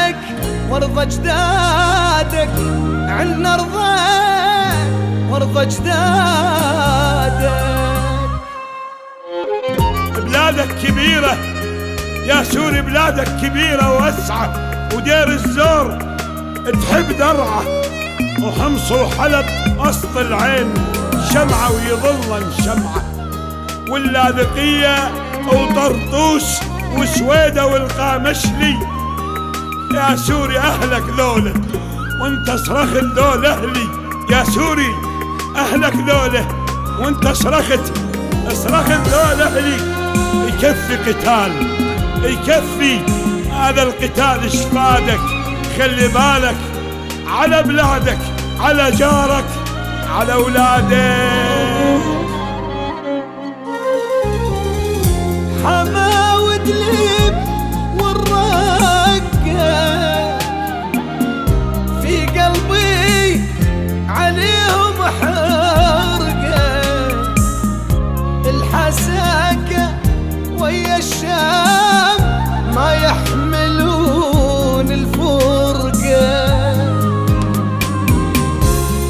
أهلك وارضى أجدادك، عنا ارضاك وارضى أجدادك. بلادك كبيرة يا سوري، بلادك كبيرة واسعة، ودير الزور تحب درعة، وحمص وحلب وسط العين شمعة ويظلن شمعة، واللاذقية وطرطوس وسويدة والقامشلي. يا سوري أهلك ذوله وانت صرخت ذول أهلي، يا سوري أهلك ذوله وانت صرخت ذول أهلي. يكفي قتال، يكفي هذا القتال اشفادك، خلي بالك على بلادك، على جارك، على أولادك. حما ودليب والرقة في قلبي عليهم حرقة، الحساكة ويا الشام ما يحملون الفرقة.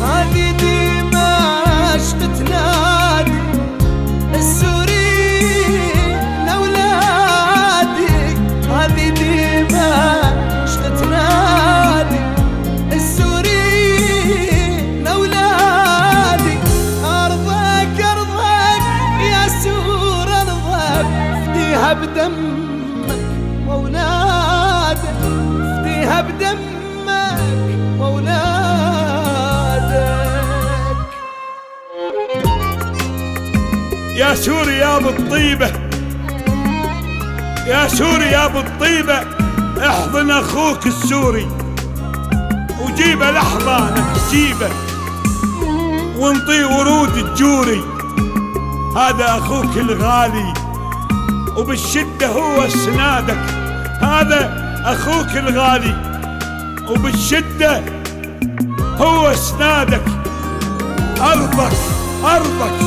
هذه دمشق تنادي السوري لأولادك، هذه دمشق تنادي السوري لأولادك. أرضك أرضك يا سور أرضك، فديها بدمك وأولادك، فديها بدمك وأولادك. يا سوري يا ابو الطيبة، يا سوري يا ابو الطيبة، احضن اخوك السوري وجيبه لحضانك، جيبه وانطي ورود الجوري. هذا اخوك الغالي وبالشدة هو سنادك، هذا اخوك الغالي وبالشدة هو سنادك. ارضك ارضك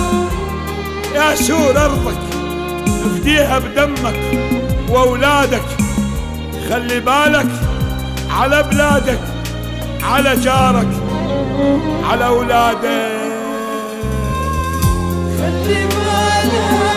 يا سور أرضك، افديها بدمك وأولادك، خلي بالك على بلادك، على جارك، على أولادك. خلي بالك